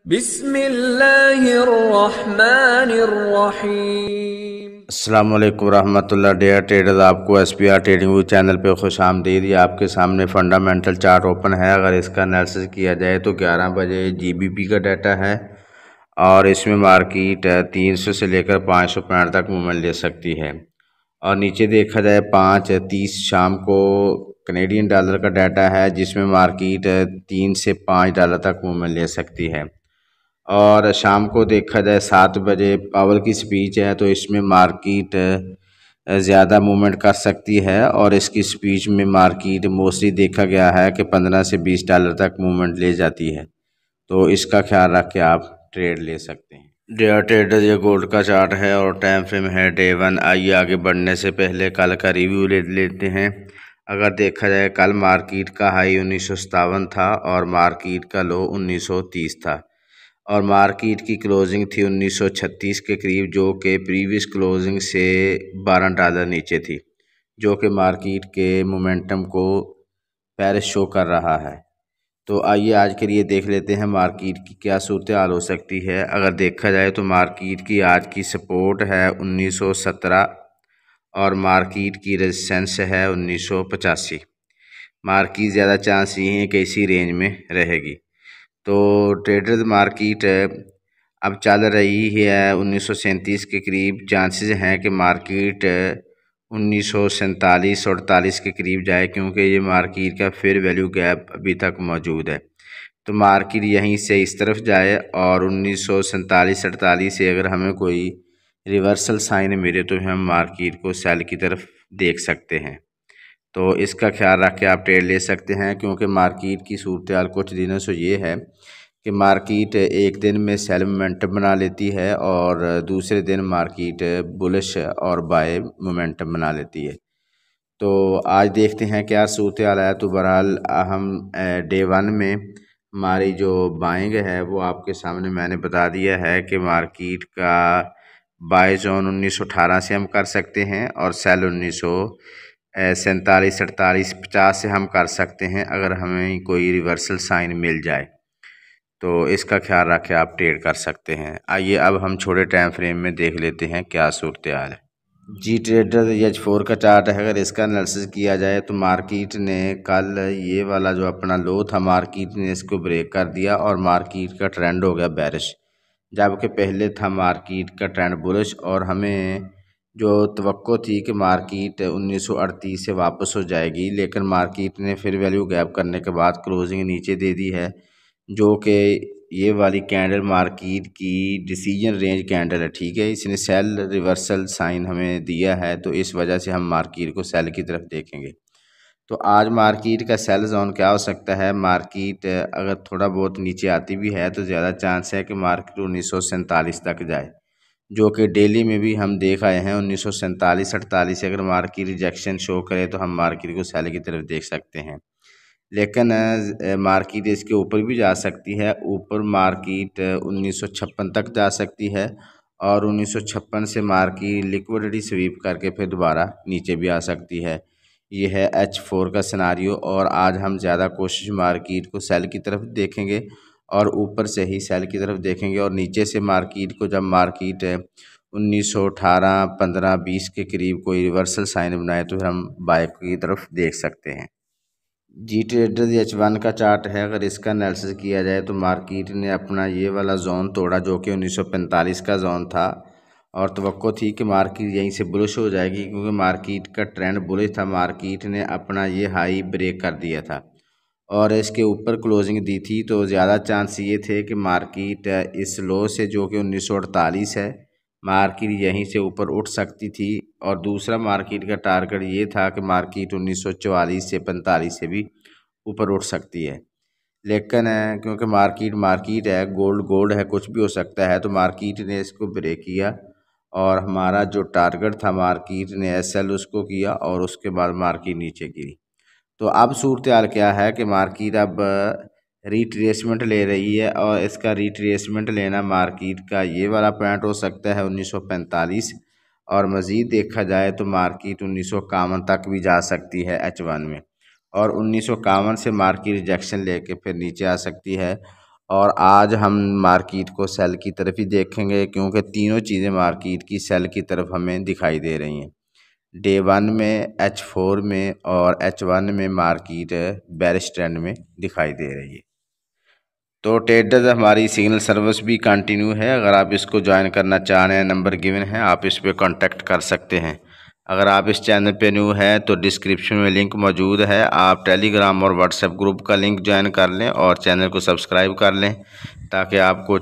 बिस्मिल्लाहिर्रहमानिर्रहीम। अस्सलाम वालेकुम रहमतुल्लाह। डेयर ट्रेडर्स, आपको SPR ट्रेडिंग व्यू चैनल पे खुश आमदीद। ये आपके सामने फंडामेंटल चार्ट ओपन है। अगर इसका एनालिसिस किया जाए तो 11 बजे GBP का डाटा है और इसमें मार्केट 300 से लेकर 500 पॉइंट तक मूवमेंट ले सकती है। और नीचे देखा जाए 5:30 शाम को कनेडियन डॉलर का डाटा है जिसमें मार्केट 3 से 5 डॉलर तक मूवमेंट ले सकती है। और शाम को देखा जाए 7 बजे पावल की स्पीच है तो इसमें मार्केट ज़्यादा मूवमेंट कर सकती है और इसकी स्पीच में मार्केट मोस्टली देखा गया है कि 15 से 20 डॉलर तक मूवमेंट ले जाती है। तो इसका ख्याल रख के आप ट्रेड ले सकते हैं। डेयर ट्रेडर, ये गोल्ड का चार्ट है और टाइम फ्रेम है डे 1। आइए आगे बढ़ने से पहले कल का रिव्यू ले लेते हैं। अगर देखा जाए कल मार्केट का हाई 1957 था और मार्केट का लो 1930 था और मार्केट की क्लोजिंग थी 1936 के करीब, जो कि प्रीवियस क्लोजिंग से 12 डॉलर नीचे थी, जो कि मार्केट के मोमेंटम को पैर शो कर रहा है। तो आइए आज के लिए देख लेते हैं मार्केट की क्या सूरत हाल हो सकती है। अगर देखा जाए तो मार्केट की आज की सपोर्ट है 1917 और मार्केट की रेजिस्टेंस है 1985। मार्केट ज़्यादा चांस ये है कि इसी रेंज में रहेगी। तो ट्रेडर्स, मार्केट अब चल रही है 1937 के करीब। चांसेस हैं कि मार्केट 1947-48 के करीब जाए, क्योंकि ये मार्केट का फेयर वैल्यू गैप अभी तक मौजूद है। तो मार्केट यहीं से इस तरफ जाए और 1947-48 से अगर हमें कोई रिवर्सल साइन मिले तो हम मार्केट को सेल की तरफ देख सकते हैं। तो इसका ख्याल रख के आप ट्रेड ले सकते हैं, क्योंकि मार्केट की सूरत हाल कुछ दिनों से ये है कि मार्केट एक दिन में सेल मोमेंटम बना लेती है और दूसरे दिन मार्केट बुलिश और बाय मोमेंटम बना लेती है। तो आज देखते हैं क्या सूरत हाल है। तो बहरहाल हम डे 1 में हमारी जो बाइंग है वो आपके सामने मैंने बता दिया है कि मार्केट का बाय जोन 1918 से हम कर सकते हैं और सेल 1947, 48, 50 से हम कर सकते हैं अगर हमें कोई रिवर्सल साइन मिल जाए। तो इसका ख्याल रख के आप ट्रेड कर सकते हैं। आइए अब हम छोटे टाइम फ्रेम में देख लेते हैं क्या सूरत हाल है। जी ट्रेडर, H4 का चार्ट है। अगर इसका एनालिसिस किया जाए तो मार्केट ने कल ये वाला जो अपना लो था, मार्केट ने इसको ब्रेक कर दिया और मार्केट का ट्रेंड हो गया बेरिश, जबकि पहले था मार्केट का ट्रेंड बुलिश। और हमें जो तवक्को थी कि मार्केट 1938 से वापस हो जाएगी, लेकिन मार्केट ने फिर वैल्यू गैप करने के बाद क्लोजिंग नीचे दे दी है, जो कि ये वाली कैंडल मार्केट की डिसीजन रेंज कैंडल है। ठीक है, इसने सेल रिवर्सल साइन हमें दिया है, तो इस वजह से हम मार्केट को सेल की तरफ देखेंगे। तो आज मार्केट का सेल जोन क्या हो सकता है। मार्केट अगर थोड़ा बहुत नीचे आती भी है तो ज़्यादा चांस है कि मार्केट 1947 तक जाए, जो कि डेली में भी हम देख आए हैं। 1947-48 से अगर मार्केट रिजेक्शन शो करे तो हम मार्केट को सेल की तरफ देख सकते हैं। लेकिन मार्केट इसके ऊपर भी जा सकती है। ऊपर मार्केट 1956 तक जा सकती है और 1956 से मार्केट लिक्विडिटी स्वीप करके फिर दोबारा नीचे भी आ सकती है। ये है H4 का सिनारियो और आज हम ज़्यादा कोशिश मार्केट को सेल की तरफ देखेंगे और ऊपर से ही सेल की तरफ देखेंगे। और नीचे से मार्केट को जब मार्केट 1918, 15, 20 के करीब कोई रिवर्सल साइन बनाए तो फिर हम बाय की तरफ देख सकते हैं। जी ट्रेडर, H1 का चार्ट है। अगर इसका एनालिसिस किया जाए तो मार्केट ने अपना ये वाला जोन तोड़ा, जो कि 1945 का जोन था, और तवक्को थी कि मार्केट यहीं से बुलिश हो जाएगी, क्योंकि मार्केट का ट्रेंड बुलिश था। मार्केट ने अपना ये हाई ब्रेक कर दिया था और इसके ऊपर क्लोजिंग दी थी, तो ज़्यादा चांस ये थे कि मार्केट इस लो से, जो कि 1948 है, मार्केट यहीं से ऊपर उठ सकती थी। और दूसरा मार्केट का टारगेट ये था कि मार्केट 1944 से 45 से भी ऊपर उठ सकती है। लेकिन क्योंकि मार्केट है, गोल्ड है, कुछ भी हो सकता है, तो मार्केट ने इसको ब्रेक किया और हमारा जो टारगेट था मार्केट ने SL उसको किया और उसके बाद मार्केट नीचे गिरी। तो अब सूरत हाल क्या है कि मार्केट अब रिट्रेसमेंट ले रही है और इसका रिट्रेसमेंट लेना मार्केट का ये वाला पॉइंट हो सकता है 1945, और मज़ीद देखा जाए तो मार्केट 1951 तक भी जा सकती है H1 में, और 1951 से मार्केट रिजेक्शन लेके फिर नीचे आ सकती है और आज हम मार्केट को सेल की तरफ ही देखेंगे, क्योंकि तीनों चीज़ें मार्केट की सेल की तरफ हमें दिखाई दे रही हैं। डे 1 में, H4 में और H1 में मार्केट बेरिश ट्रेंड में दिखाई दे रही है। तो ट्रेडर्स हमारी सिग्नल सर्विस भी कंटिन्यू है। अगर आप इसको ज्वाइन करना चाह रहे हैं, नंबर गिवन है, आप इस पर कांटेक्ट कर सकते हैं। अगर आप इस चैनल पे न्यू हैं तो डिस्क्रिप्शन में लिंक मौजूद है, आप टेलीग्राम और व्हाट्सएप ग्रुप का लिंक ज्वाइन कर लें और चैनल को सब्सक्राइब कर लें, ताकि आपको